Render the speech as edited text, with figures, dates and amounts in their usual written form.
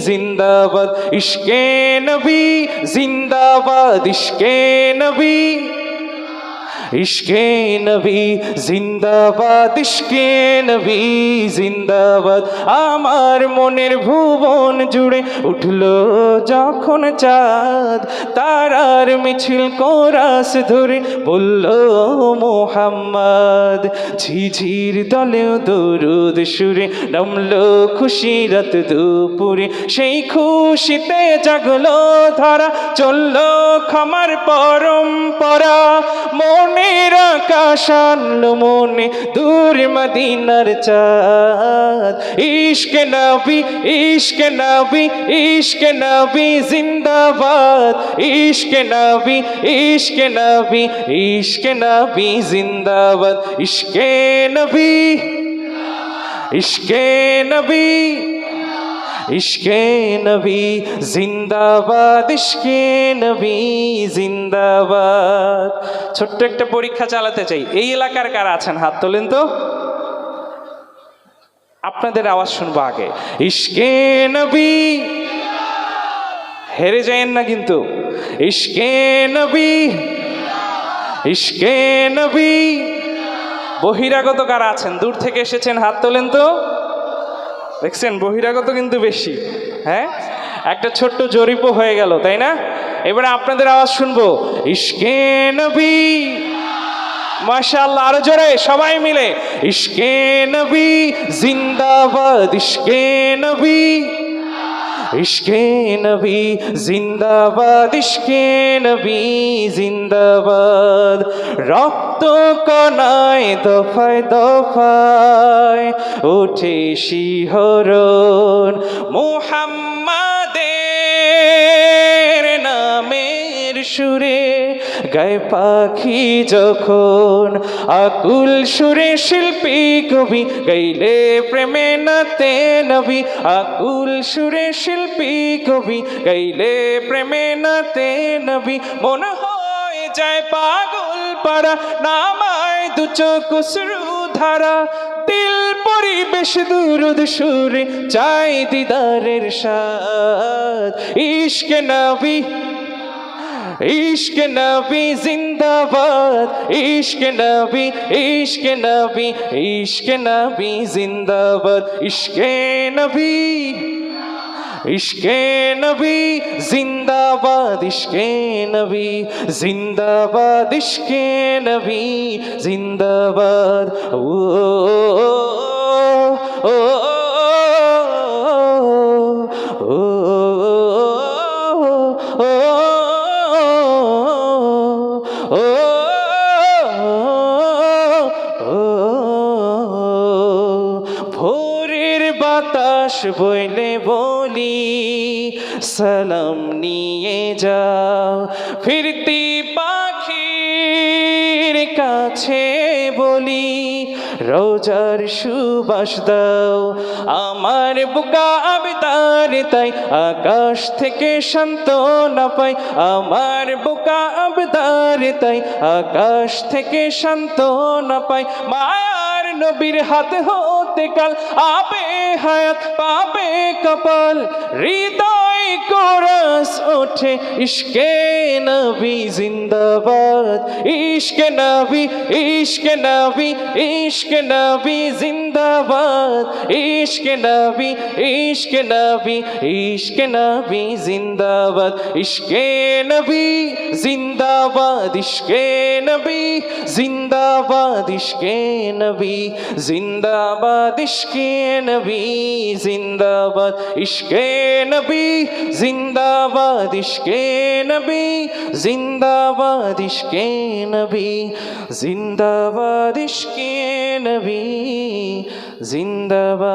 জিন্দাবাদ ইশকে নবী জিন্দাবাদ ইশকে নবী ইশকে নবী জিন্দাবাদ ইশকে নবী জিন্দাবাদ আমার মনের ভুবন জুড়ে উঠলো যখন চাঁদ তারার মিছিল কোরাস ধরে বলল মুহাম্মদ ঝিঝির দলেও দরুদ সুরে নামলো খুশি রাত দুপুরে সেই খুশিতে জাগলো ধারা চললো ক্ষমার পরম্পরা মনের আকাশ আনলো মনে দূর মদিনার চাঁদ ইশকে নবী ইশকে নবী ইশকে নবী জিন্দাবাদ ইশকে নবী ইশকে নবী ইশকে নবী জিন্দাবাদ ইশকে নবী ইশকে নবী ইশকে নবী জিন্দাবাদ ইশকে নবী জিন্দাবাদ। ছোট্ট একটা পরীক্ষা চালাতে চাই, এই এলাকার কারা আছেন হাত তোলেন তো, আপনাদের আওয়াজ শুনবো আগে। ইশকে নবী, হেরে যায়েন না কিন্তু। ইশকে নবী ইশকে নবী। বহিরাগত কারা আছেন, দূর থেকে এসেছেন হাত তোলেন তো। দেখছেন বহিরাগত কিন্তু বেশি। হ্যাঁ, একটা ছোট্ট জরিপও হয়ে গেল, তাই না? এবারে আপনাদের আওয়াজ শুনবো। ইশকে নবী, মাশাআল্লাহ, আরো জোরে সবাই মিলে। ইশকে নবী জিন্দাবাদ ইশকে নবী ইশকে নবী জিন্দাবাদ ইশকে নবী জিন্দাবাদ। রক্ত কণায় দফায় দফায় ওঠে শিহরণ মুহাম্মাদের নামের সুরে গায় পাখি যখন আকুল সুরে শিল্পী কবি গাইলে প্রেমে নাতে নবী আকুল সুরে শিল্পী কবি গাইলে প্রেমে নাতে নবী মন হয়ে যায় পাগল পাড়া নামায় দু চোখ অশ্রু ধারা দিল পরিবেশ দুরুদ সুরে চাই দিদারের স্বাদ ইশকে নবী ইশকে নবী জিন্দাবাদ ইশকে নবী ইশকে নবী ইশকে নবী জিন্দাবাদ ইশকে নবী ইশকে নবী জিন্দাবাদ ইশকে নবী জিন্দাবাদ ইশকে নবী জিন্দাবাদ। ও ও ভোরের বাতাস বইলে বলি সালাম নিয়ে যাও ফিরতি পাখির কাছে বলি রোজার সুবাস দাও আমার বুকা আবদার তাই আকাশ থেকে সান্ত্বনা পাই আমার বুকা আবদার তাই আকাশ থেকে সান্ত্বনা পাই মায়ার নবীর হাত হতে কাল আপে হায়াত পাবে কপাল হৃদয় কোরাস ওঠে ইশকে নবী জিন্দাবাদ ইশকে নবী ইশকে নবী ইশকে নবী জিন্দাবাদ ইশকে নবী ইশকে নবী ইশকে নবী জিন্দাবাদ ইশকে নবী জিন্দাবাদ ইশকে নবী জিন্দাবাদ ইশকে নবী জিন্দাবাদ ইশকে নবী জিন্দাবাদ ইশকে নবী জিন্দাবাদ ইশকে নবী জিন্দাবাদ ইশকে নবী জিন্দাবাদ ইশকে নবী জিন্দাবাদ।